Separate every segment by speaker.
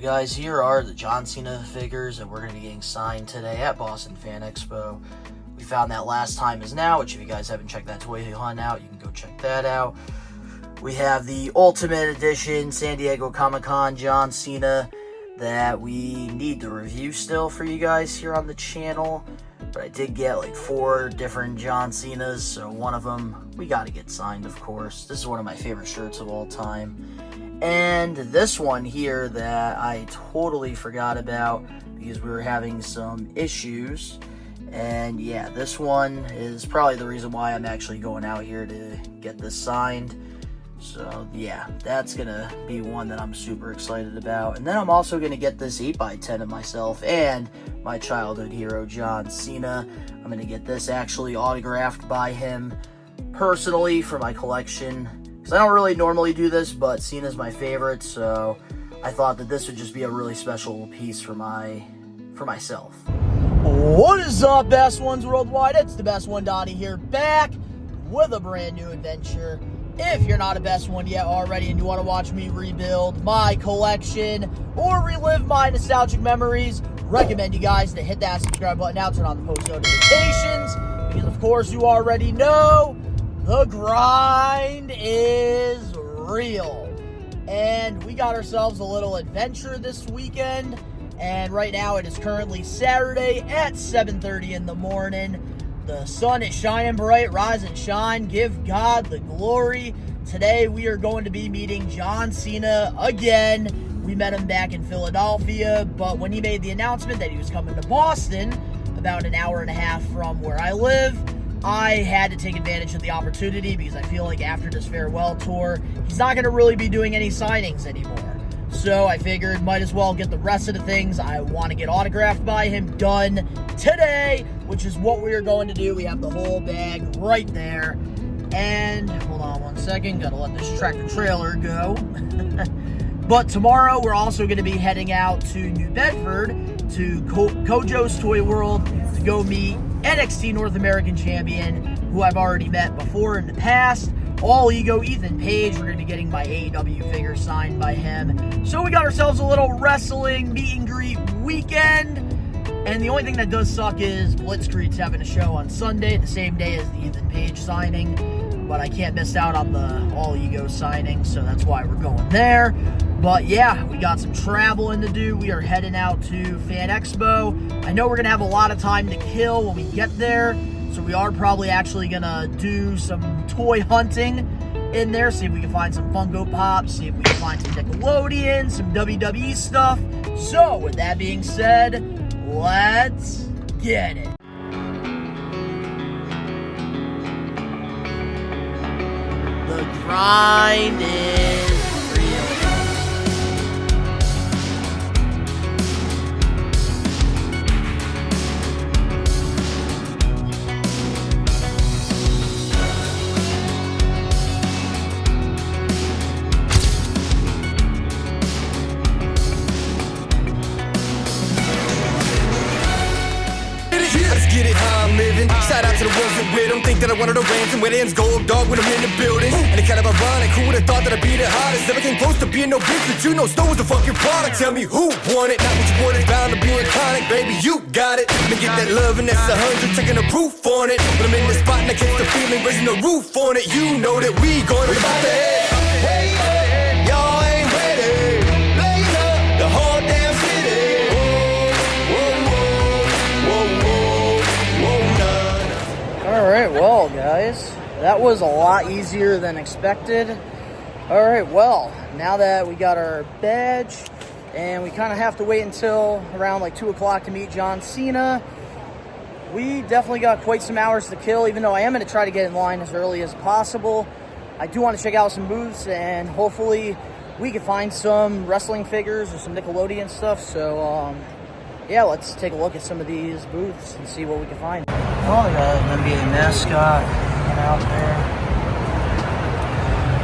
Speaker 1: guys, here are the John Cena figures that we're going to be getting signed today at Boston Fan Expo. We found that Last Time Is Now, which if you guys haven't checked that toy hunt out, you can go check that out. We have the Ultimate Edition San Diego Comic-Con John Cena that we need to review still for you guys here on the channel. But I did get like 4 different John Cenas, so one of them we got to get signed, of course. This is one of my favorite shirts of all time. And this one here that I totally forgot about because we were having some issues. And yeah, this one is probably the reason why I'm actually going out here to get this signed. So yeah, that's gonna be one that I'm super excited about. And then I'm also gonna get this 8x10 of myself and my childhood hero John Cena. I'm gonna get this actually autographed by him personally for my collection. I don't really normally do this, but Cena's my favorite, so I thought that this would just be a really special piece for myself. What is up, best ones worldwide? It's the best one, Donnie here, back with a brand new adventure. If you're not a best one yet already and you want to watch me rebuild my collection or relive my nostalgic memories, recommend you guys to hit that subscribe button now, turn on the post notifications, because of course you already know the grind is real. And we got ourselves a little adventure this weekend. And right now it is currently Saturday at 7:30 in the morning. The sun is shining bright, rise and shine. Give God the glory. Today we are going to be meeting John Cena again. We met him back in Philadelphia, but when he made the announcement that he was coming to Boston, about an hour and a half from where I live, I had to take advantage of the opportunity because I feel like after this farewell tour, he's not going to really be doing any signings anymore. So I figured might as well get the rest of the things I want to get autographed by him done today, which is what we are going to do. We have the whole bag right there. And hold on one second, gotta let this tractor trailer go. But tomorrow we're also going to be heading out to New Bedford to Cojo'S Toy World to go meet NXT North American Champion, who I've already met before in the past. All Ego Ethan Page. We're going to be getting my AEW figure signed by him. So we got ourselves a little wrestling meet and greet weekend. And the only thing that does suck is Blitzkrieg's having a show on Sunday, the same day as the Ethan Page signing. But I can't miss out on the All Ego signing, so that's why we're going there. But yeah, we got some traveling to do. We are heading out to Fan Expo. I know we're going to have a lot of time to kill when we get there, so we are probably actually going to do some toy hunting in there, see if we can find some Funko Pops, see if we can find some Nickelodeon, some WWE stuff. So with that being said, let's get it. The grind is real.
Speaker 2: Get it how I'm living. Shout out to the ones that with them. Think that I wanted a ransom where ends gold dog when I'm in the building. And it kind of ironic. Who would have thought that I'd be the hottest? Never came close to being no bitch, but you know Snow was the fucking product. Tell me who won it? Not what you want is bound to be iconic. Baby, you got it. Let me get that love and that's 100. Checking the proof on it. When I'm in the spot and I catch the feeling, raising the roof on it. You know that we going about the head. Hey, hey, y'all ain't ready. Blaze up the whole damn city.
Speaker 1: Alright, well guys, that was a lot easier than expected. Alright, well, now that we got our badge, and we kind of have to wait until around like 2 o'clock to meet John Cena, we definitely got quite some hours to kill, even though I am going to try to get in line as early as possible. I do want to check out some booths, and hopefully we can find some wrestling figures or some Nickelodeon stuff. So, yeah, let's take a look at some of these booths and see what we can find. Oh, we got an NBA mascot hanging out there.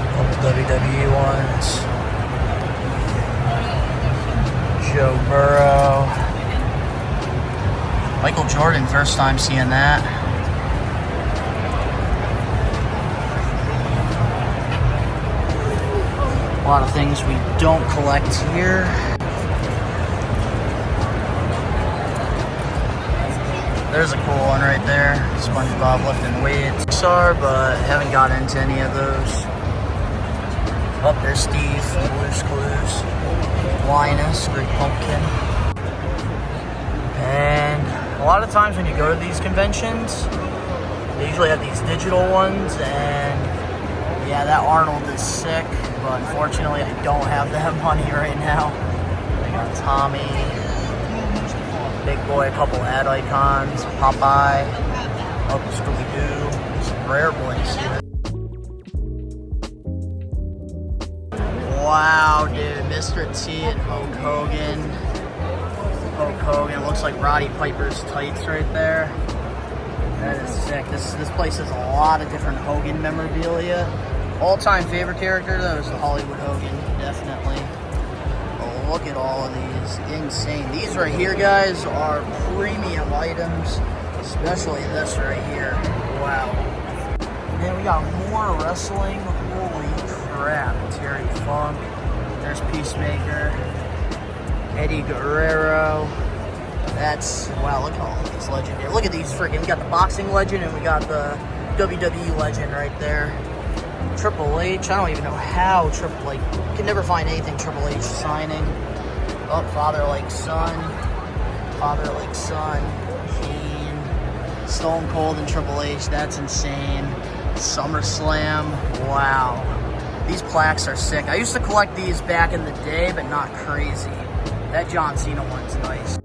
Speaker 1: A couple WWE ones. Joe Burrow. Michael Jordan, first time seeing that. A lot of things we don't collect here. There's a cool one right there. SpongeBob lifting weights. But haven't gotten into any of those. Oh, there's Steve from Blue's Clues. Linus, Great Pumpkin. And a lot of times when you go to these conventions, they usually have these digital ones, and yeah, that Arnold is sick, but unfortunately I don't have that money right now. I got Tommy, Big Boy, a couple ad icons, Popeye, Uncle Scooby-Doo, some rare boys here. Wow, dude, Mr. T and Hulk Hogan. Hulk Hogan, looks like Roddy Piper's tights right there. That is sick. This place has a lot of different Hogan memorabilia. All-time favorite character, though, is the Hollywood Hogan, definitely. Oh, look at all of these. Insane. These right here, guys, are premium items, especially this right here. Wow. And then we got more wrestling. Holy crap. Terry Funk. There's Peacemaker. Eddie Guerrero. That's, wow, look at all of these legendary. Look at these freaking, we got the boxing legend and we got the WWE legend right there. Triple H, I don't even know how Triple H, you can never find anything Triple H signing. Oh, Father Like Son, Kane, Stone Cold and Triple H, that's insane. SummerSlam, wow. These plaques are sick. I used to collect these back in the day, but not crazy. That John Cena one's nice.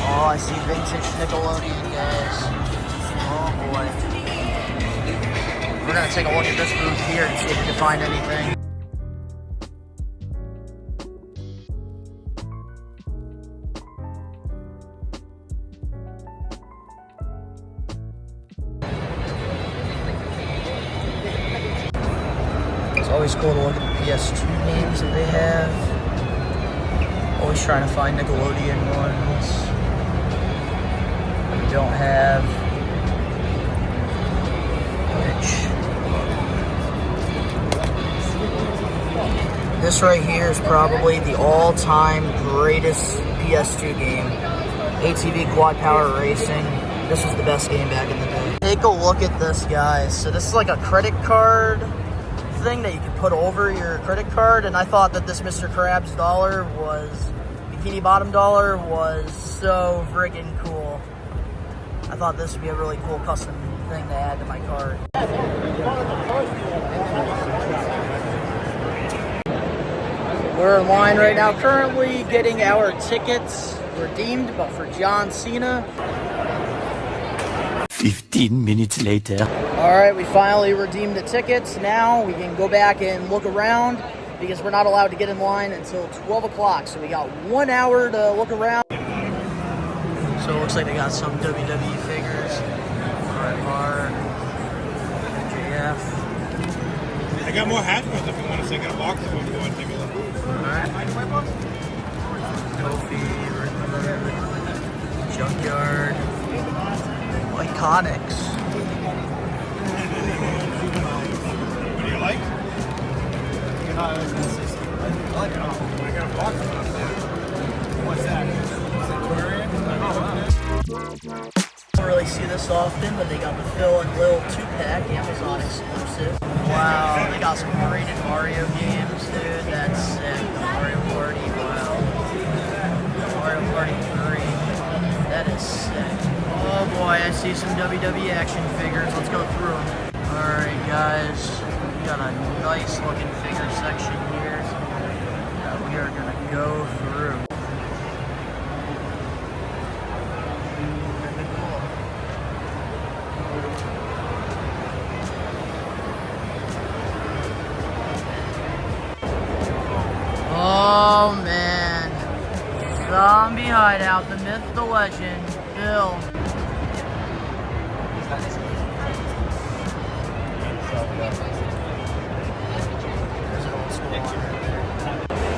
Speaker 1: Oh, I see vintage Nickelodeon, guys. Oh boy. We're gonna take a look at this booth here and see if we can find anything. It's always cool to look at the PS2 games that they have. Always trying to find Nickelodeon ones. We don't have. This right here is probably the all-time greatest PS2 game. ATV Quad Power Racing. This was the best game back in the day. Take a look at this, guys. So this is like a credit card thing that you can put over your credit card, and I thought that this Mr. Krabs dollar was, Bikini Bottom dollar was so friggin' cool. I thought this would be a really cool custom thing to add to my card. We're in line right now, currently getting our tickets redeemed, but for John Cena.
Speaker 3: 15 minutes later.
Speaker 1: All right, we finally redeemed the tickets. Now we can go back and look around because we're not allowed to get in line until 12 o'clock. So we got 1 hour to look around. So it looks like they got some WWE figures. RMR, MJF.
Speaker 4: I got more Hasbros if you want to take a box of them. Go and take a look.
Speaker 1: Alright. Kofi, Junkyard, Iconics.
Speaker 4: What do you like? I like it all. I got a box of them. What's that?
Speaker 1: Don't really see this often, but they got the Phil and Lil 2-pack, Amazon exclusive. Wow, they got some rated Mario games, dude. That's sick. Mario Party, wow. Mario Party 3. That is sick. Oh boy, I see some WWE action figures. Let's go through them. Alright, guys. We got a nice looking figure section here that we are going to go through. Oh man, Zombie Hideout, the myth, the legend, Bill.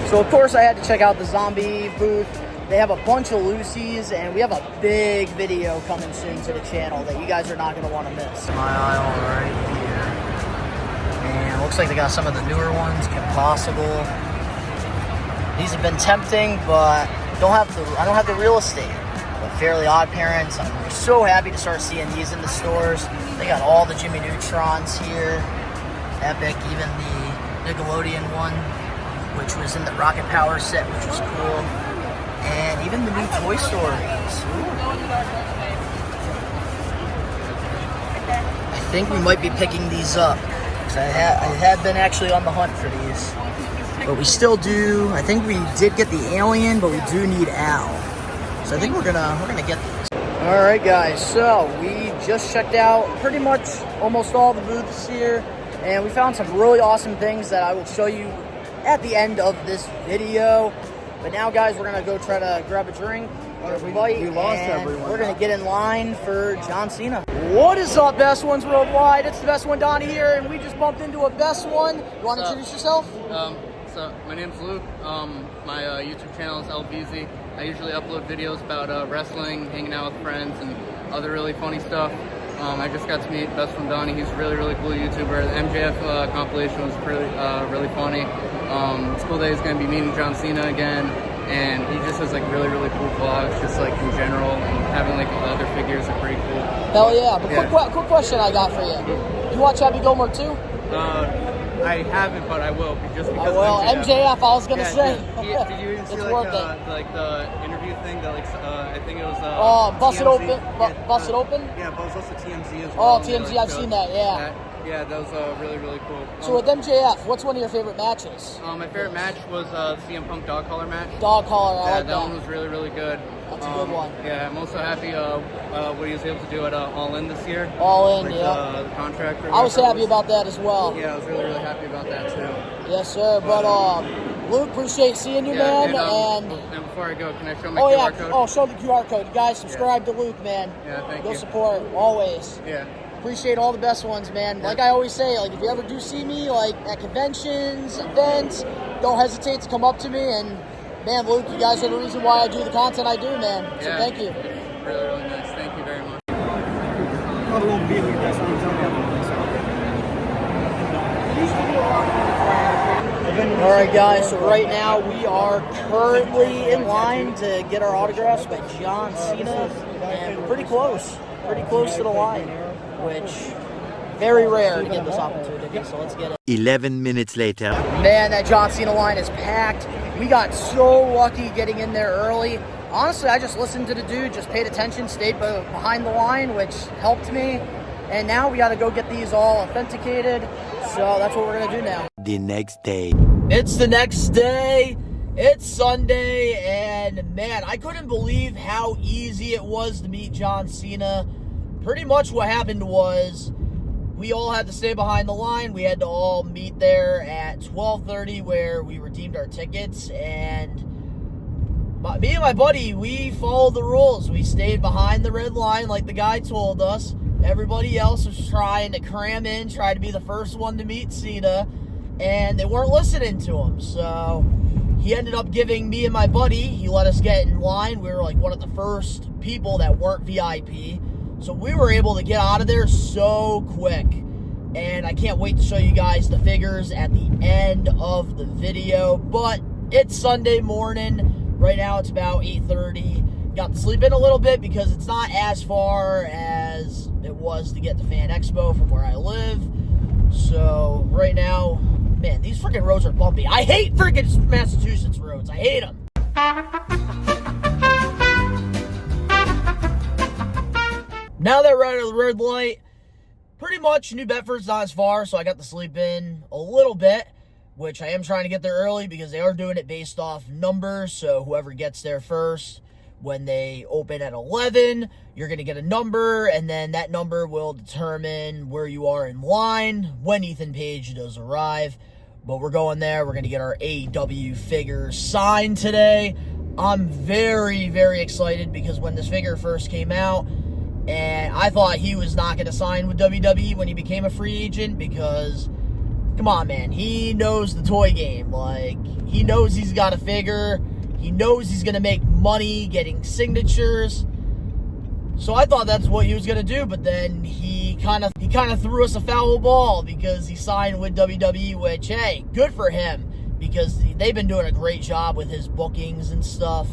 Speaker 1: So of course I had to check out the zombie booth. They have a bunch of Lucy's, and we have a big video coming soon to the channel that you guys are not going to want to miss. My aisle right here. And looks like they got some of the newer ones, Kim Possible. These have been tempting, but I don't have the real estate. the Fairly Odd Parents. I'm so happy to start seeing these in the stores. They got all the Jimmy Neutrons here. Epic, even the Nickelodeon one, which was in the Rocket Power set, which was cool. And even the new Toy Stories. I think we might be picking these up, because I had been actually on the hunt for these. But we still do. I think we did get the Alien, but we do need Al. So I think we're gonna get these. All right, guys. So we just checked out pretty much almost all the booths here, and we found some really awesome things that I will show you at the end of this video. But now, guys, we're gonna go try to grab a drink,
Speaker 4: We lost everyone.
Speaker 1: we're gonna get in line for John Cena. What is up, Best Ones Worldwide? It's the Best One, Donnie here, and we just bumped into a Best One. You want to introduce yourself?
Speaker 5: So my name's Luke. My YouTube channel is LBZ. I usually upload videos about wrestling, hanging out with friends, and other really funny stuff. I just got to meet Best One Donnie. He's a really, really cool YouTuber. The MJF compilation was really funny. It's cool that he's going to be meeting John Cena again, and he just has like really, really cool vlogs, just like in general, and having like other figures are pretty cool.
Speaker 1: Hell yeah! But quick question I got for you. You watch Happy Gilmore too?
Speaker 5: I haven't, but I will, just because.
Speaker 1: Well,
Speaker 5: of
Speaker 1: MJF, I was gonna say.
Speaker 5: Did you even see
Speaker 1: It's
Speaker 5: like,
Speaker 1: worth it.
Speaker 5: like the interview thing that I think it was
Speaker 1: Bust It
Speaker 5: TMZ.
Speaker 1: Open. Bust It Open.
Speaker 5: Yeah, but it was also TMZ as well.
Speaker 1: Oh, TMZ, I've seen that. Yeah.
Speaker 5: That was really, really cool.
Speaker 1: So with MJF, what's one of your favorite matches?
Speaker 5: My favorite match was CM Punk dog collar match.
Speaker 1: Dog collar. I like
Speaker 5: that one was really, really good.
Speaker 1: That's a good one.
Speaker 5: Yeah, I'm also happy what he was able to do at All In this year.
Speaker 1: All In,
Speaker 5: like,
Speaker 1: yeah.
Speaker 5: The contract.
Speaker 1: I was happy about that as well.
Speaker 5: Yeah, I was really, really happy about that too.
Speaker 1: Yes, sir. But Luke, appreciate seeing you, man.
Speaker 5: And before I go, can I show my QR code?
Speaker 1: Oh, show the QR code. You guys, subscribe to Luke, man.
Speaker 5: Yeah, thank
Speaker 1: Go
Speaker 5: you.
Speaker 1: support, always.
Speaker 5: Yeah.
Speaker 1: Appreciate all the Best Ones, man. Like I always say, like if you ever do see me, like at conventions, events, don't hesitate to come up to me. And man, Luke, you guys are the reason why I do the content I do, man. So
Speaker 5: Yeah.
Speaker 1: thank you.
Speaker 5: Really, really nice. Thank you very much.
Speaker 4: Probably won't be like Best Ones
Speaker 1: All right, guys. So right now we are currently in line to get our autographs by John Cena, and we're pretty close to the line, which very rare to get this opportunity. So let's get it.
Speaker 3: 11 minutes later.
Speaker 1: Man, that John Cena line is packed. We got so lucky getting in there early. Honestly, I just listened to the dude, just paid attention, stayed behind the line, which helped me. And now we got to go get these all authenticated. So that's what we're going to do now.
Speaker 3: The next day.
Speaker 1: It's the next day. It's Sunday. And man, I couldn't believe how easy it was to meet John Cena. Pretty much what happened was we all had to stay behind the line. We had to all meet there at 12:30 where we redeemed our tickets. And me and my buddy, we followed the rules. We stayed behind the red line like the guy told us. Everybody else was trying to cram in, try to be the first one to meet Cena, and they weren't listening to him. So he ended up giving me and my buddy, he let us get in line. We were like one of the first people that weren't VIP. So we were able to get out of there so quick. And I can't wait to show you guys the figures at the end of the video. But it's Sunday morning. Right now it's about 8:30. Got to sleep in a little bit because it's not as far as it was to get to Fan Expo from where I live. So right now, man, these freaking roads are bumpy. I hate freaking Massachusetts roads. I hate them. Now that we're out of the red light, pretty much New Bedford's not as far, so I got to sleep in a little bit, which I am trying to get there early because they are doing it based off numbers. So whoever gets there first, when they open at 11, you're going to get a number, and then that number will determine where you are in line when Ethan Page does arrive. But we're going there. We're going to get our AEW figures signed today. I'm very, very excited because when this figure first came out, and I thought he was not going to sign with WWE when he became a free agent because, come on, man, he knows the toy game. Like, he knows he's got a figure. He knows he's going to make money getting signatures. So I thought that's what he was going to do, but then he kind of threw us a foul ball because he signed with WWE, which, hey, good for him because they've been doing a great job with his bookings and stuff.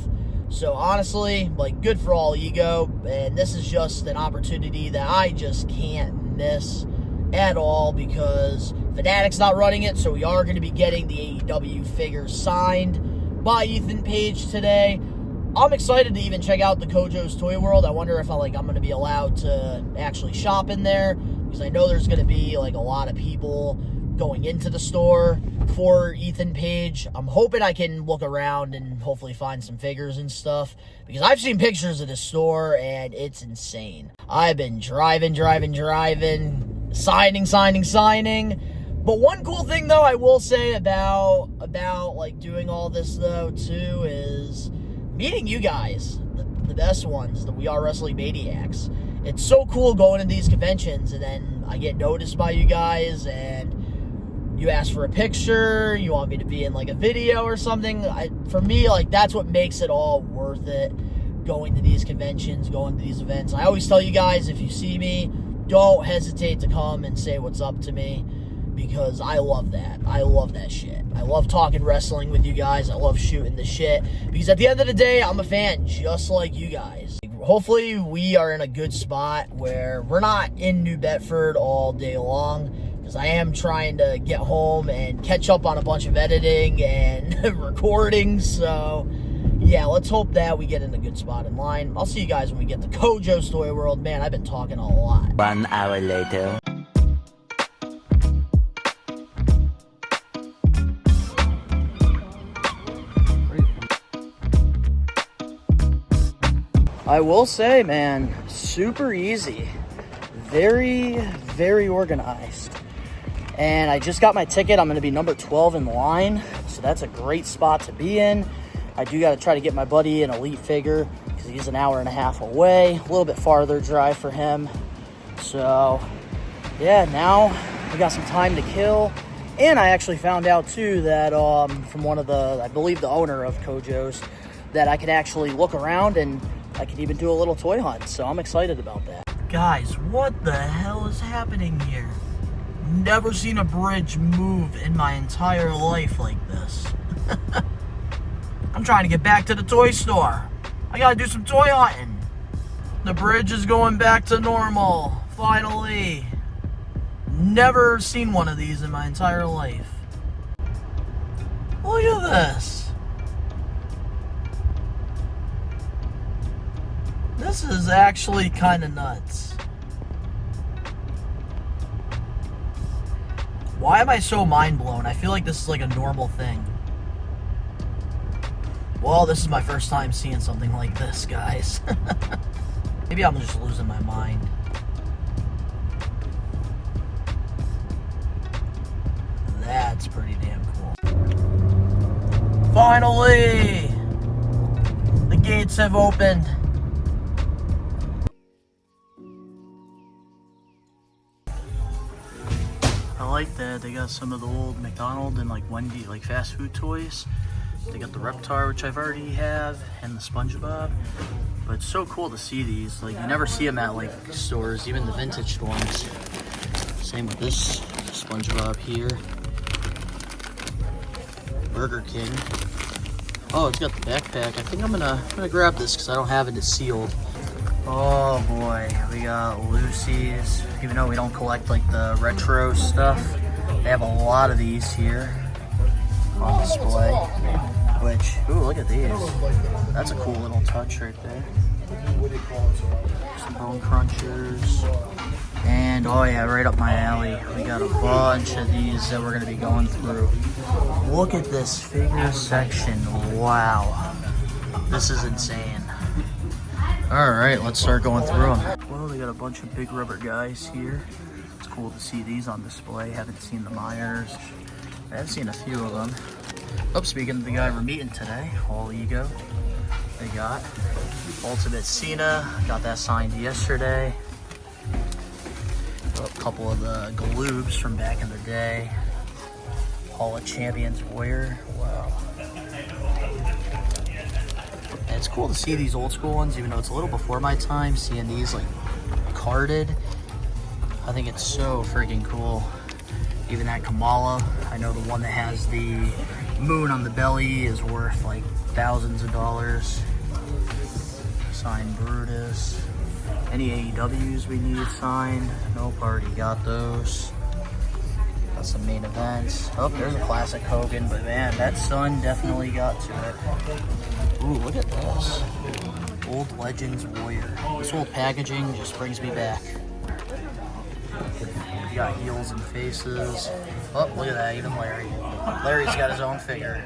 Speaker 1: So honestly, like, good for all ego, and this is just an opportunity that I just can't miss at all because Fanatic's not running it, so we are going to be getting the AEW figures signed by Ethan Page today. I'm excited to even check out the Cojo'S Toy World. I wonder if I'm going to be allowed to actually shop in there, because I know there's going to be like a lot of people going into the store for Ethan Page. I'm hoping I can look around and hopefully find some figures and stuff, because I've seen pictures of this store and it's insane. I've been driving, signing. But one cool thing though I will say about like doing all this though too is meeting you guys, the best ones, the We Are Wrestling Maniacs. It's so cool going to these conventions and then I get noticed by you guys and you ask for a picture, you want me to be in like a video or something. For me, like, that's what makes it all worth it, going to these conventions, going to these events. I always tell you guys, if you see me, don't hesitate to come and say what's up to me, because I love that. I love that shit. I love talking wrestling with you guys. I love shooting the shit, because at the end of the day, I'm a fan just like you guys. Hopefully we are in a good spot where we're not in New Bedford all day long, because I am trying to get home and catch up on a bunch of editing and recording. So yeah, let's hope that we get in a good spot in line. I'll see you guys when we get to Cojo'S Toy World. Man, I've been talking a lot.
Speaker 3: 1 hour later.
Speaker 1: I will say, man, super easy. Very, very organized. And I just got my ticket. I'm going to be number 12 in line, so that's a great spot to be in. I do got to try to get my buddy an elite figure because he's an hour and a half away. A little bit farther drive for him. So, yeah, now we got some time to kill. And I actually found out, too, that from one of the, I believe the owner of Cojo'S, that I could actually look around and I could even do a little toy hunt. So I'm excited about that. Guys, what the hell is happening here? Never seen a bridge move in my entire life like this. I'm trying to get back to the toy store. I gotta do some toy hunting. The bridge is going back to normal, finally. Never seen one of these in my entire life. Look at this. This is actually kind of nuts. Why am I so mind blown? I feel like this is like a normal thing. Well, this is my first time seeing something like this, guys. Maybe I'm just losing my mind. That's pretty damn cool. Finally! The gates have opened. I like that they got some of the old McDonald's and like Wendy, like fast food toys. They got the Reptar, which I've already have, and the SpongeBob. But it's so cool to see these. Like, you never see them at like stores, even the vintage ones. Same with this SpongeBob here. Burger King. Oh, it's got the backpack. I think I'm gonna grab this because I don't have it. It's sealed. Oh boy, we got Lucy's. Even though we don't collect like the retro stuff, they have a lot of these here on display. Which, ooh, look at these. That's a cool little touch right there. Some bone crunchers. And oh yeah, right up my alley, we got a bunch of these that we're gonna be going through. Look at this figure section. Wow, this is insane. Alright, let's start going through them. Well, they got a bunch of big rubber guys here. It's cool to see these on display. Haven't seen the Myers. I've seen a few of them. Oh, speaking of the guy we're meeting today, All Ego. They got Ultimate Cena. Got that signed yesterday. A couple of the Galoobs from back in the day. Hall of Champions Warrior. Wow. And it's cool to see these old school ones, even though it's a little before my time, seeing these like carded. I think it's so freaking cool. Even that Kamala, I know the one that has the moon on the belly is worth like thousands of dollars. Signed Brutus. Any AEWs we need signed? Nope, already got those. Got some main events. Oh, there's a classic Hogan, but man, that sun definitely got to it. Ooh, look at this. Old Legends Warrior. This old packaging just brings me back. We got heels and faces. Oh, look at that, even Larry. Larry's got his own figure.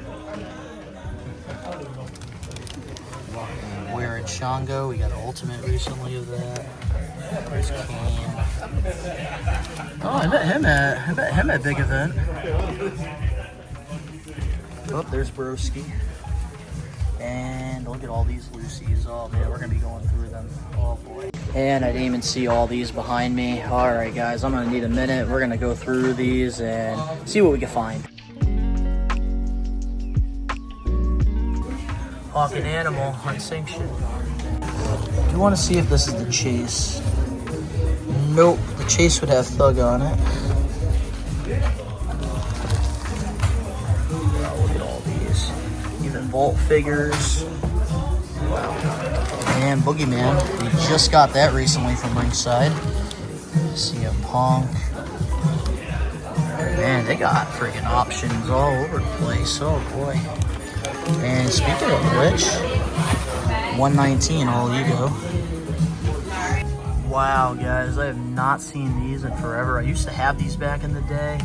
Speaker 1: Wearing Shango, we got an Ultimate recently of that. There's Kane. Oh, I met him at Big Event. Oh, there's Broski. And look at all these Lucy's. Oh man, we're gonna be going through them. Oh boy. And I didn't even see all these behind me. Alright guys, I'm gonna need a minute. We're gonna go through these and see what we can find. Hawk and Animal, unsanctioned. Do you want to see if this is the Chase? Nope, the Chase would have Thug on it. Wow, look at all these. Even Vault figures. Wow. And Boogeyman. We just got that recently from Ringside. CM Punk. Man, they got freaking options all over the place. Oh boy. And speaking of which, 119 All Ego. Wow, guys, I have not seen these in forever. I used to have these back in the day.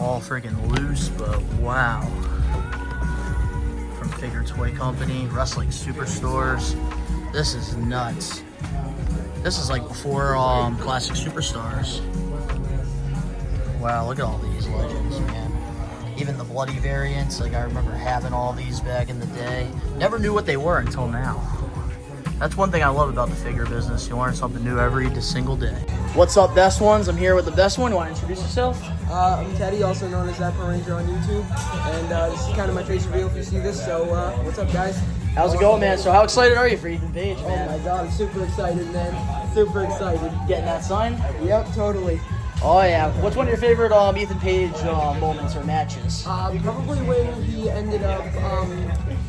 Speaker 1: All freaking loose, but wow. From Figure Toy Company, Wrestling Superstores. This is nuts. This is like before Classic Superstars. Wow, look at all these legends, man. Even the bloody variants, like I remember having all these back in the day. Never knew what they were until now. That's one thing I love about the figure business. You learn something new every single day. What's up, best ones? I'm here with the best one. You want to introduce yourself?
Speaker 6: I'm Teddy, also known as Zapper Ranger on YouTube. And this is kind of my face reveal if you see this. So what's up, guys?
Speaker 1: How's it going, man? So how excited are you for Ethan Page, man?
Speaker 6: Oh my god, I'm super excited, man. Super excited.
Speaker 1: Getting that signed?
Speaker 6: Yep, totally.
Speaker 1: Oh yeah. What's one of your favorite Ethan Page moments or matches?
Speaker 6: Probably when he ended up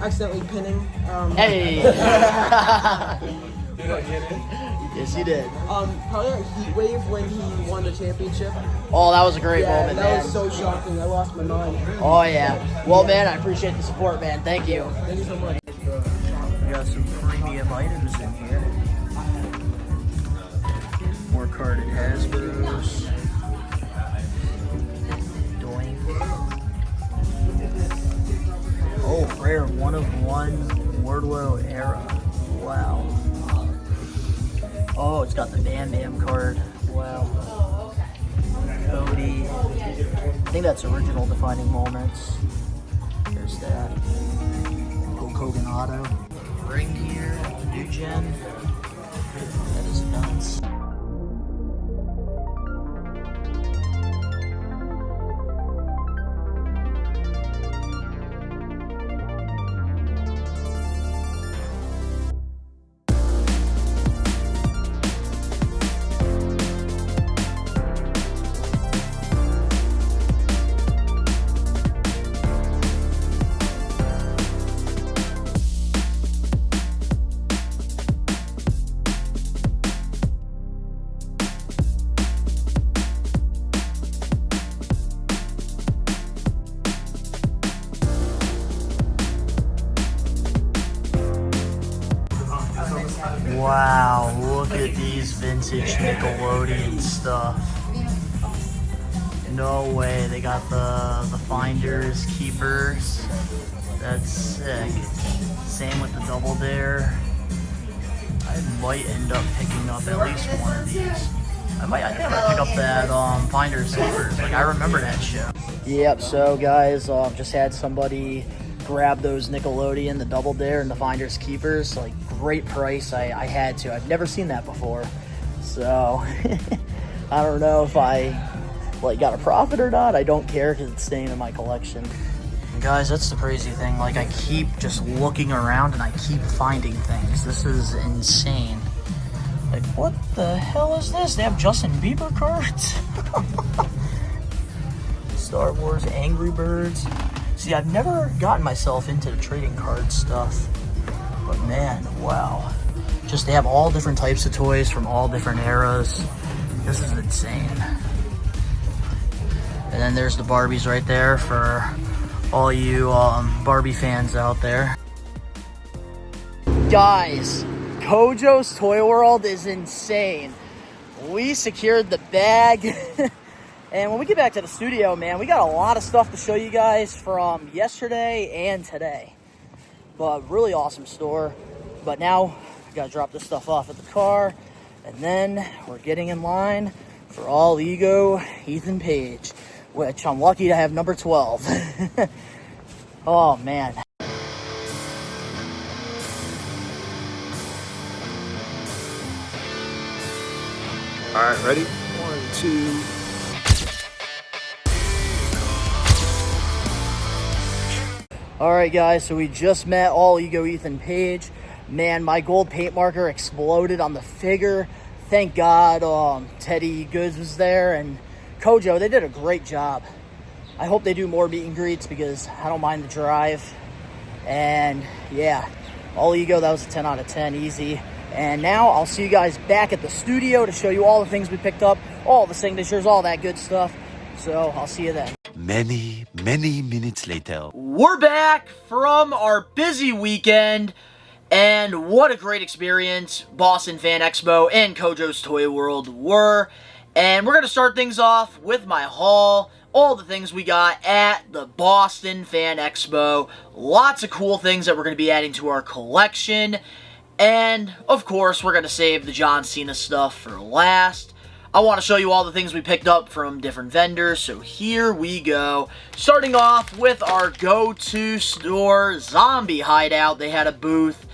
Speaker 6: accidentally pinning.
Speaker 1: Hey! Yes, he did.
Speaker 6: Probably like Heat Wave when he won the championship.
Speaker 1: Oh, that was a great moment,
Speaker 6: that
Speaker 1: man.
Speaker 6: was so shocking. I lost my mind.
Speaker 1: Oh yeah. Well, man, I appreciate the support, man. Thank you.
Speaker 6: Thank you so much.
Speaker 1: We got some premium items in here. More carded Hasbros. Doink. Oh, rare 1 of 1 Wardlow era. Wow. Oh, it's got the Bam Bam card. Wow. Cody. I think that's original Defining Moments. There's that. Hulk Hogan auto. Ring here, new gen. That is nuts. Wow, look at these vintage Nickelodeon stuff. No way, they got the finders, keepers. That's sick. Same with the Double Dare. I might end up picking up at least one of these. I think I'm gonna pick up that finders, keepers. Like I remember that show. Yep. So guys, just had somebody grab those Nickelodeon, the Double Dare, and the finders, keepers. Like great price. I had to. I've never seen that before. So I don't know if I got a profit or not. I don't care because it's staying in my collection. And guys, that's the crazy thing. Like I keep just looking around and I keep finding things. This is insane. Like what the hell is this? They have Justin Bieber cards? Star Wars, Angry Birds. See, I've never gotten myself into the trading card stuff. But man, wow. Just they have all different types of toys from all different eras. This is insane. And then there's the Barbies right there for all you Barbie fans out there. Guys, Cojo'S Toy World is insane. We secured the bag. And when we get back to the studio, man, we got a lot of stuff to show you guys from yesterday and today. But really awesome store. But now, I gotta drop this stuff off at the car. And then we're getting in line for All Ego Ethan Page, which I'm lucky to have number 12. Oh, man.
Speaker 4: All right, ready? 1, 2.
Speaker 1: Alright guys, so we just met All Ego Ethan Page. Man, my gold paint marker exploded on the figure. Thank God Teddy Goods was there, and Cojo, they did a great job. I hope they do more meet and greets because I don't mind the drive. And yeah, All Ego, that was a 10 out of 10, easy. And now I'll see you guys back at the studio to show you all the things we picked up, all the signatures, all that good stuff. So I'll see you then.
Speaker 3: Many minutes later.
Speaker 1: We're back from our busy weekend, and what a great experience Boston Fan Expo and Cojo'S Toy World were. And we're going to start things off with my haul, all the things we got at the Boston Fan Expo. Lots of cool things that we're going to be adding to our collection. And, of course, we're going to save the John Cena stuff for last. I want to show you all the things we picked up from different vendors, so here we go. Starting off with our go-to store, Zombie Hideout. They had a booth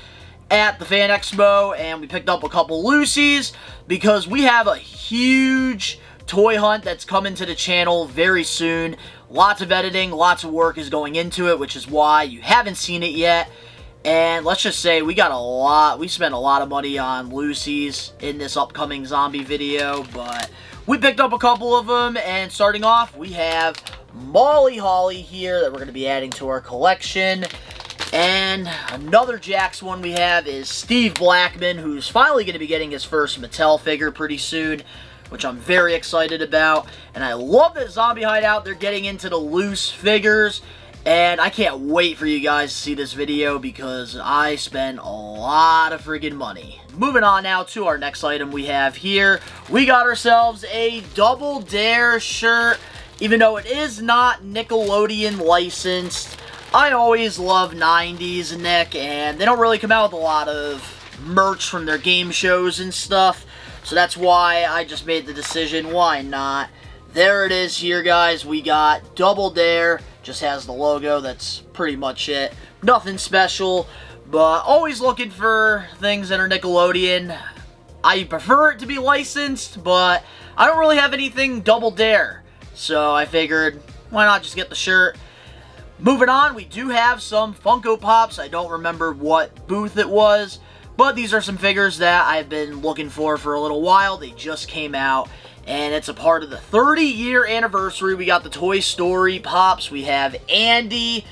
Speaker 1: at the Fan Expo, and we picked up a couple Lucy's because we have a huge toy hunt that's coming to the channel very soon. Lots of editing, lots of work is going into it, which is why you haven't seen it yet. And let's just say we spent a lot of money on Lucy's in this upcoming zombie video, but we picked up a couple of them, and starting off, we have Molly Holly here that we're going to be adding to our collection. And another Jax one we have is Steve Blackman, who's finally going to be getting his first Mattel figure pretty soon, which I'm very excited about. And I love that Zombie Hideout, they're getting into the loose figures. And I can't wait for you guys to see this video because I spent a lot of friggin' money. Moving on now to our next item we have here. We got ourselves a Double Dare shirt. Even though it is not Nickelodeon licensed, I always love 90s Nick, and they don't really come out with a lot of merch from their game shows and stuff. So that's why I just made the decision, why not? There it is here, guys. We got Double Dare. Just has the logo, that's pretty much it. Nothing special, but always looking for things that are Nickelodeon. I prefer it to be licensed, but I don't really have anything Double Dare. So I figured, why not just get the shirt? Moving on, we do have some Funko Pops. I don't remember what booth it was, but these are some figures that I've been looking for a little while. They just came out. And it's a part of the 30-year anniversary. We got the Toy Story Pops. We have Andy.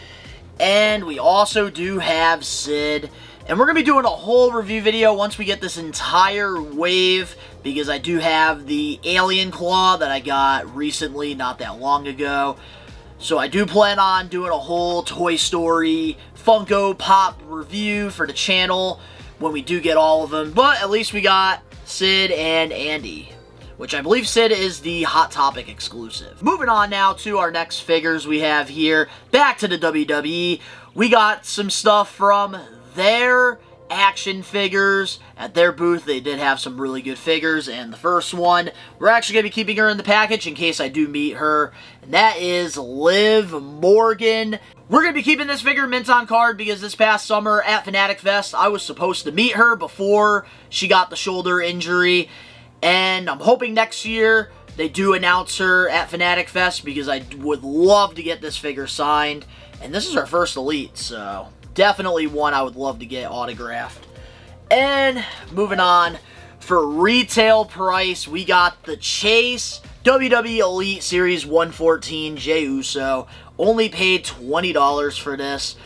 Speaker 1: And we also do have Sid. And we're going to be doing a whole review video once we get this entire wave. Because I do have the Alien Claw that I got recently, not that long ago. So I do plan on doing a whole Toy Story Funko Pop review for the channel when we do get all of them. But at least we got Sid and Andy, which I believe Sid is the Hot Topic exclusive. Moving on now to our next figures we have here. Back to the WWE. We got some stuff from their action figures. At their booth, they did have some really good figures. And the first one, we're actually going to be keeping her in the package in case I do meet her. And that is Liv Morgan. We're going to be keeping this figure mint on card because this past summer at Fanatic Fest, I was supposed to meet her before she got the shoulder injury. And I'm hoping next year they do announce her at Fanatic Fest because I would love to get this figure signed. And this is our first Elite, so definitely one I would love to get autographed. And moving on, for retail price, we got the Chase WWE Elite Series 114 Jey Uso. Only paid $20 for this.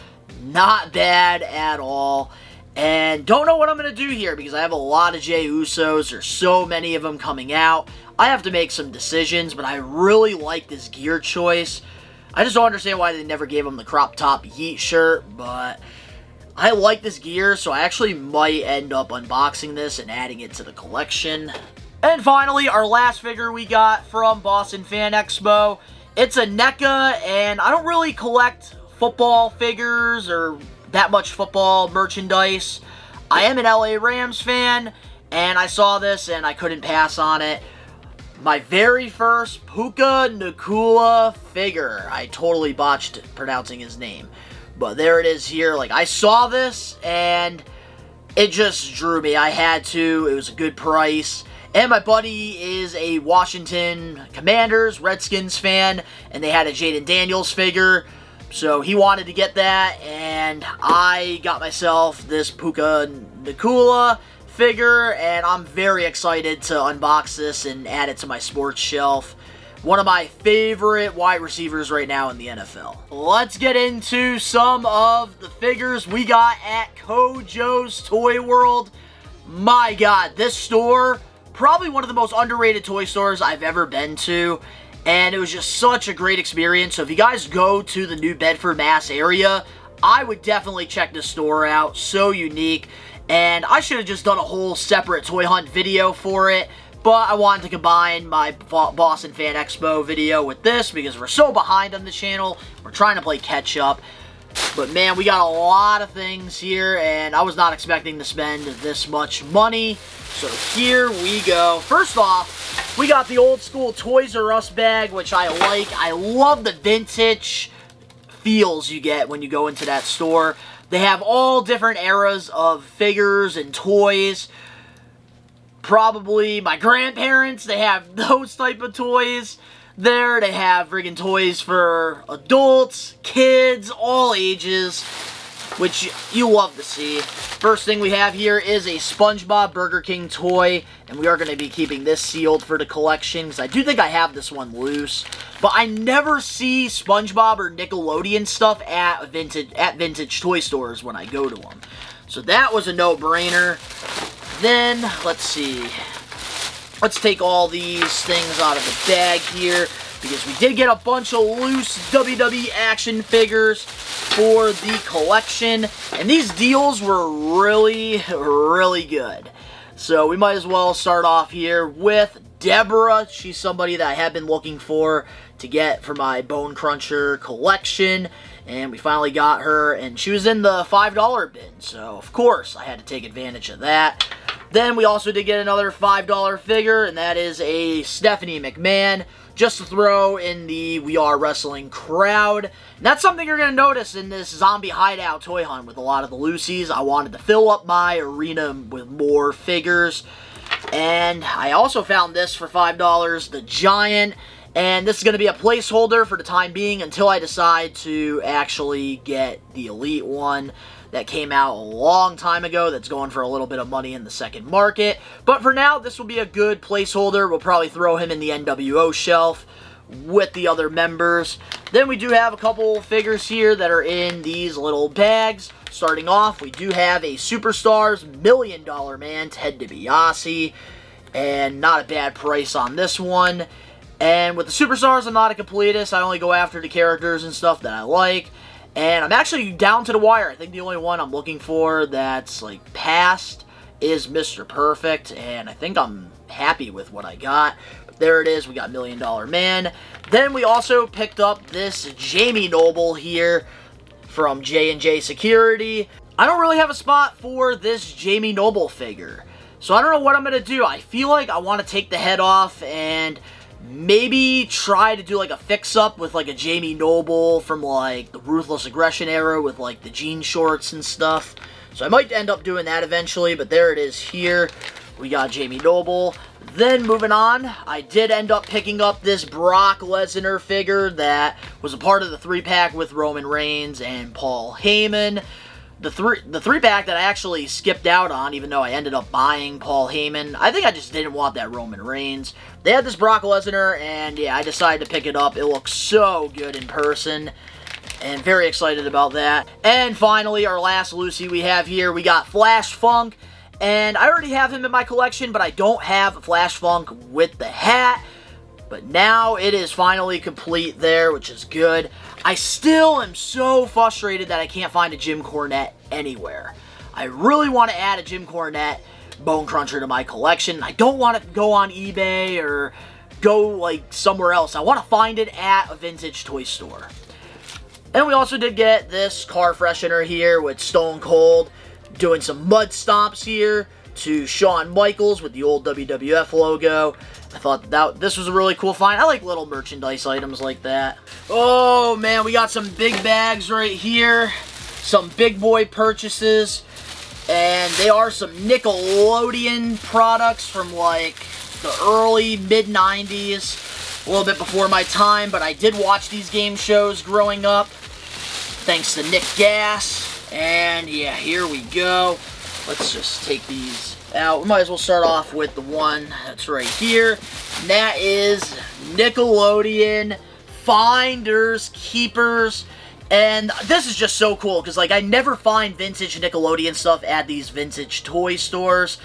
Speaker 1: Not bad at all. And don't know what I'm going to do here because I have a lot of Jey Usos. There's so many of them coming out. I have to make some decisions, but I really like this gear choice. I just don't understand why they never gave him the crop top Yeet shirt, but I like this gear, so I actually might end up unboxing this and adding it to the collection. And finally, our last figure we got from Boston Fan Expo. It's a NECA, and I don't really collect football figures or that much football merchandise. I am an LA Rams fan, and I saw this and I couldn't pass on it. My very first Puka Nacua figure. I totally botched pronouncing his name, but there it is here. Like, I saw this and it just drew me. I had to. It was a good price. And my buddy is a Washington Commanders, Redskins fan, and they had a Jaden Daniels figure. So he wanted to get that, and I got myself this Puka Nacua figure, and I'm very excited to unbox this and add it to my sports shelf. One of my favorite wide receivers right now in the NFL. Let's get into some of the figures we got at Cojo'S Toy World. My God, this store, probably one of the most underrated toy stores I've ever been to. And it was just such a great experience. So if you guys go to the New Bedford, Mass area, I would definitely check this store out. So unique. And I should have just done a whole separate toy hunt video for it. But I wanted to combine my Boston Fan Expo video with this because we're so behind on the channel. We're trying to play catch up. But man, we got a lot of things here, and I was not expecting to spend this much money. So here we go. First off, we got the old school Toys R Us bag, which I like. I love the vintage feels you get when you go into that store. They have all different eras of figures and toys. Probably my grandparents, they have those type of toys there. They have friggin' toys for adults, kids, all ages, which you love to see. First thing we have here is a SpongeBob Burger King toy, and we are going to be keeping this sealed for the collection, because I do think I have this one loose. But I never see SpongeBob or Nickelodeon stuff at vintage toy stores when I go to them. So that was a no-brainer. Then, let's see. Let's take all these things out of the bag here, because we did get a bunch of loose WWE action figures for the collection, and these deals were really, really good. So we might as well start off here with Deborah. She's somebody that I have been looking for to get for my Bone Cruncher collection, and we finally got her, and she was in the $5 bin, so of course I had to take advantage of that. Then we also did get another $5 figure, and that is a Stephanie McMahon, just to throw in the We Are Wrestling crowd. And that's something you're going to notice in this Zombie Hideout toy hunt with a lot of the Lucy's. I wanted to fill up my arena with more figures. And I also found this for $5, the Giant. And this is going to be a placeholder for the time being until I decide to actually get the Elite one that came out a long time ago that's going for a little bit of money in the second market. But for now, this will be a good placeholder. We'll probably throw him in the NWO shelf with the other members. Then we do have a couple figures here that are in these little bags. Starting off, we do have a Superstars $1 Million Man, Ted DiBiase, and not a bad price on this one. And with the Superstars, I'm not a completist. I only go after the characters and stuff that I like. And I'm actually down to the wire. I think the only one I'm looking for that's, like, passed is Mr. Perfect. And I think I'm happy with what I got. But there it is. We got $1 Million Man. Then we also picked up this Jamie Noble here from J&J Security. I don't really have a spot for this Jamie Noble figure. So I don't know what I'm going to do. I feel like I want to take the head off and maybe try to do like a fix-up with like a Jamie Noble from like the Ruthless Aggression era with like the jean shorts and stuff. So I might end up doing that eventually, but there it is here. We got Jamie Noble. Then moving on, I did end up picking up this Brock Lesnar figure that was a part of the 3-pack with Roman Reigns and Paul Heyman. The three pack that I actually skipped out on, even though I ended up buying Paul Heyman. I think I just didn't want that Roman Reigns. They had this Brock Lesnar, and yeah, I decided to pick it up. It looks so good in person. and very excited about that. And finally, our last Lucy we have here, we got Flash Funk, and I already have him in my collection, but I don't have Flash Funk with the hat. But now it is finally complete there, which is good. I still am so frustrated that I can't find a Jim Cornette anywhere. I really want to add a Jim Cornette Bone Cruncher to my collection. I don't want to go on eBay or go like somewhere else. I want to find it at a vintage toy store. And we also did get this car freshener here with Stone Cold doing some mud stomps here to Shawn Michaels with the old WWF logo. I thought that this was a really cool find. I like little merchandise items like that. Oh man, we got some big bags right here. Some big boy purchases. And they are some Nickelodeon products from like the early mid-90s. A little bit before my time, but I did watch these game shows growing up. Thanks to Nick Gass. And yeah, here we go. Let's just take these out. We might as well start off with the one that's right here. And that is Nickelodeon Finders Keepers. And this is just so cool because like I never find vintage Nickelodeon stuff at these vintage toy stores.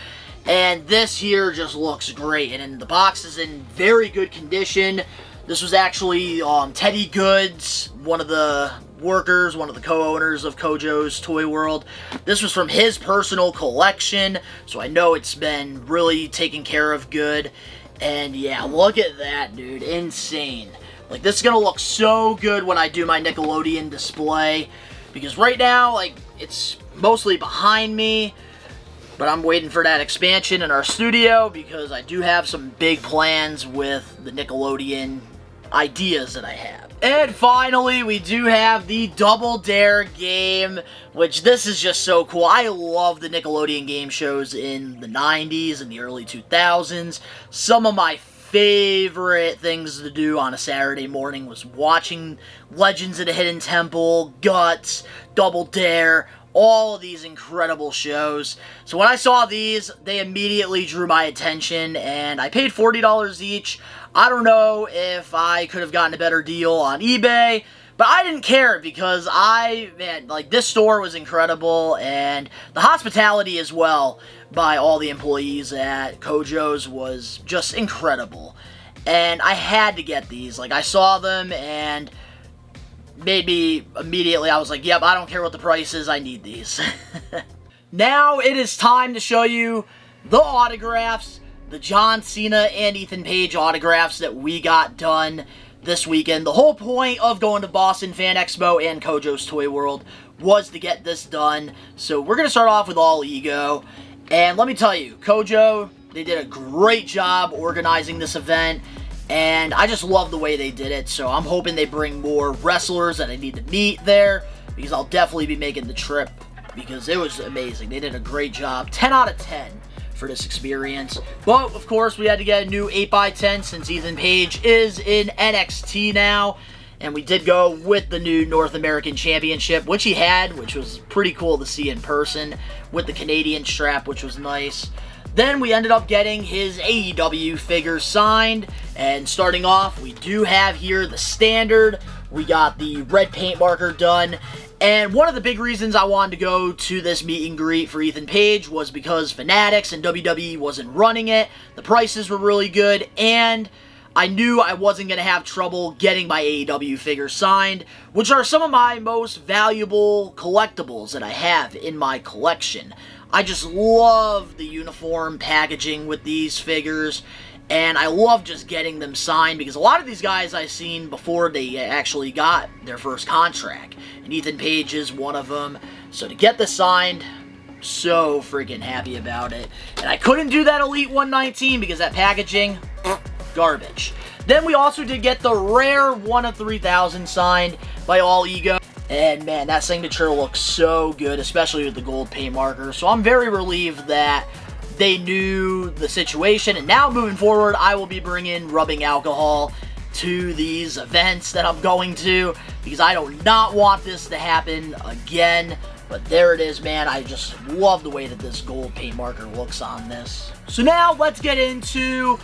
Speaker 1: And this here just looks great. And the box is in very good condition. This was actually Teddy Goods, one of the workers, one of the co-owners of Cojo'S Toy World. This was from his personal collection, so I know it's been really taken care of good. And yeah, look at that, dude. Insane. Like, this is gonna look so good when I do my Nickelodeon display, because right now, like, it's mostly behind me, but I'm waiting for that expansion in our studio because I do have some big plans with the Nickelodeon ideas that I have. And finally, we do have the Double Dare game, which this is just so cool. I love the Nickelodeon game shows in the 90s and the early 2000s. Some of my favorite things to do on a Saturday morning was watching Legends of the Hidden Temple, Guts, Double Dare, all of these incredible shows. So when I saw these, they immediately drew my attention, and I paid $40 each. I don't know if I could have gotten a better deal on eBay, but I didn't care because man, this store was incredible, and the hospitality as well by all the employees at Cojo'S was just incredible. And I had to get these. Like, I saw them, and maybe immediately I was like, yep, I don't care what the price is, I need these. Now it is time to show you the autographs, the John Cena and Ethan Page autographs that we got done this weekend. The whole point of going to Boston Fan Expo and Cojo'S Toy World was to get this done. So we're going to start off with All Ego. And let me tell you, Cojo, they did a great job organizing this event. And I just love the way they did it. So I'm hoping they bring more wrestlers that I need to meet there, because I'll definitely be making the trip, because it was amazing. They did a great job. 10 out of 10 for this experience. But of course, we had to get a new 8x10 since Ethan Page is in NXT now. And we did go with the new North American Championship, which he had, which was pretty cool to see in person, with the Canadian strap, which was nice. Then we ended up getting his AEW figure signed, and starting off, we do have here the standard. We got the red paint marker done, and one of the big reasons I wanted to go to this meet and greet for Ethan Page was because Fanatics and WWE wasn't running it, the prices were really good, and I knew I wasn't going to have trouble getting my AEW figures signed, which are some of my most valuable collectibles that I have in my collection. I just love the uniform packaging with these figures, and I love just getting them signed, because a lot of these guys I've seen before they actually got their first contract, and Ethan Page is one of them. So to get this signed, so freaking happy about it. And I couldn't do that Elite 119 because that packaging, garbage. Then we also did get the rare 1 of 3,000 signed by All Ego. And man, that signature looks so good, especially with the gold paint marker. So I'm very relieved that they knew the situation. And now moving forward, I will be bringing rubbing alcohol to these events that I'm going to, because I do not want this to happen again. But there it is, man. I just love the way that this gold paint marker looks on this. So now let's get into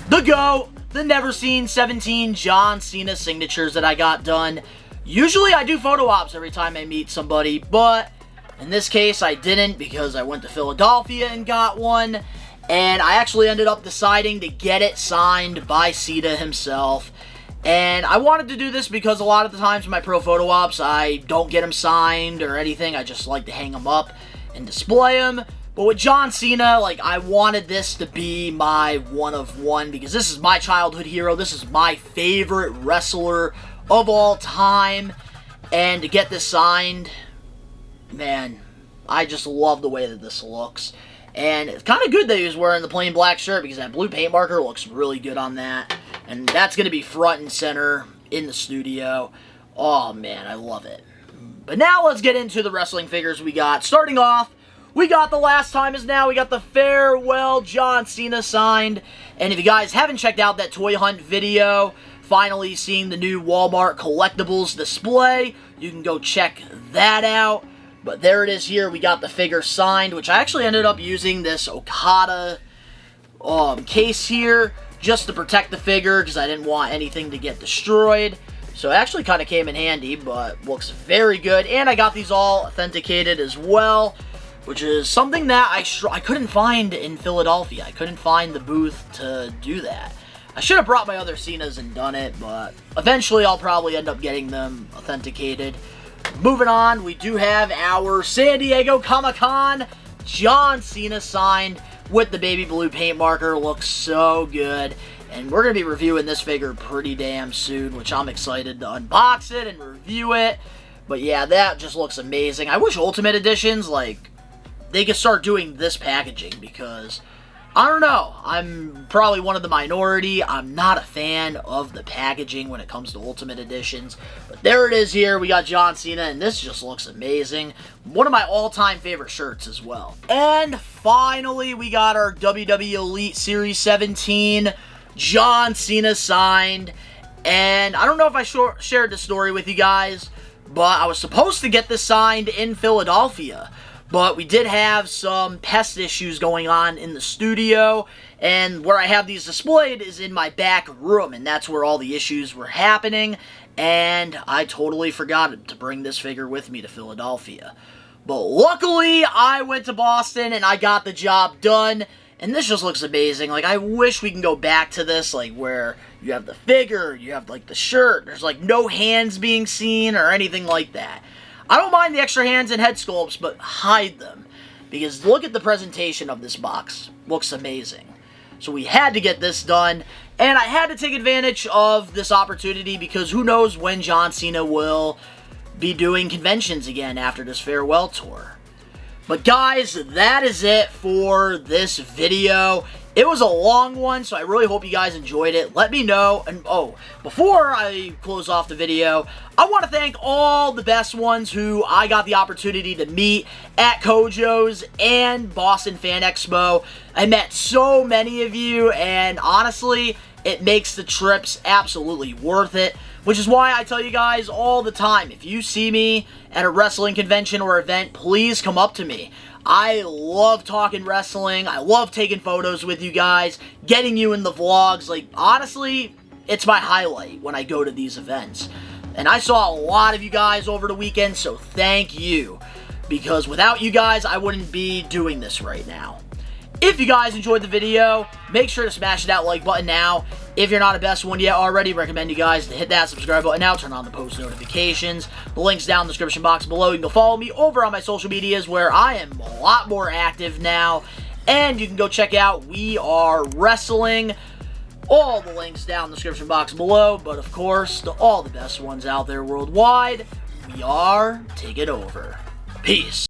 Speaker 1: the GOAT, the Never Seen 17 John Cena signatures that I got done. Usually I do photo ops every time I meet somebody, but in this case I didn't because I went to Philadelphia and got one, and I actually ended up deciding to get it signed by Cena himself. And I wanted to do this because a lot of the times in my pro photo ops, I don't get them signed or anything. I just like to hang them up and display them. But with John Cena, like, I wanted this to be my one of one because this is my childhood hero. This is my favorite wrestler of all time. And to get this signed, man, I just love the way that this looks. And it's kind of good that he was wearing the plain black shirt because that blue paint marker looks really good on that. And that's going to be front and center in the studio. Oh, man, I love it. But now let's get into the wrestling figures we got. Starting off, we got the Last Time Is Now. We got the Farewell John Cena signed. And if you guys haven't checked out that toy hunt video, finally seeing the new Walmart collectibles display, you can go check that out. But there it is here. We got the figure signed, which I actually ended up using this Okada case here just to protect the figure because I didn't want anything to get destroyed. So it actually kind of came in handy, but looks very good. And I got these all authenticated as well, which is something that I couldn't find in Philadelphia. I couldn't find the booth to do that. I should have brought my other Cenas and done it, but eventually I'll probably end up getting them authenticated. Moving on, we do have our San Diego Comic-Con John Cena signed with the baby blue paint marker. Looks so good. And we're going to be reviewing this figure pretty damn soon, which I'm excited to unbox it and review it. But yeah, that just looks amazing. I wish Ultimate Editions, like, they could start doing this packaging because, I don't know, I'm probably one of the minority. I'm not a fan of the packaging when it comes to Ultimate Editions. But there it is here. We got John Cena, and this just looks amazing. One of my all-time favorite shirts as well. And finally, we got our WWE Elite Series 17 John Cena signed. And I don't know if I shared the story with you guys, but I was supposed to get this signed in Philadelphia. But we did have some pest issues going on in the studio, and where I have these displayed is in my back room, and that's where all the issues were happening, and I totally forgot to bring this figure with me to Philadelphia. But luckily, I went to Boston, and I got the job done, and this just looks amazing. Like, I wish we can go back to this, like, where you have the figure, you have, like, the shirt, there's, like, no hands being seen or anything like that. I don't mind the extra hands and head sculpts, but hide them. Because look at the presentation of this box. Looks amazing. So we had to get this done. And I had to take advantage of this opportunity because who knows when John Cena will be doing conventions again after this farewell tour. But guys, that is it for this video. It was a long one, so I really hope you guys enjoyed it. Let me know. And oh, before I close off the video, I want to thank all the best ones who I got the opportunity to meet at Cojo'S and Boston Fan Expo. I met so many of you, and honestly, it makes the trips absolutely worth it. Which is why I tell you guys all the time, if you see me at a wrestling convention or event, please come up to me. I love talking wrestling. I love taking photos with you guys, getting you in the vlogs. Like, honestly, it's my highlight when I go to these events. And I saw a lot of you guys over the weekend, so thank you. Because without you guys, I wouldn't be doing this right now. If you guys enjoyed the video, make sure to smash that like button now. If you're not a best one yet already, recommend you guys to hit that subscribe button now, turn on the post notifications. The link's down in the description box below. You can go follow me over on my social medias where I am a lot more active now. And you can go check out We Are Wrestling. All the links down in the description box below. But of course, to all the best ones out there worldwide, we are Take It Over. Peace.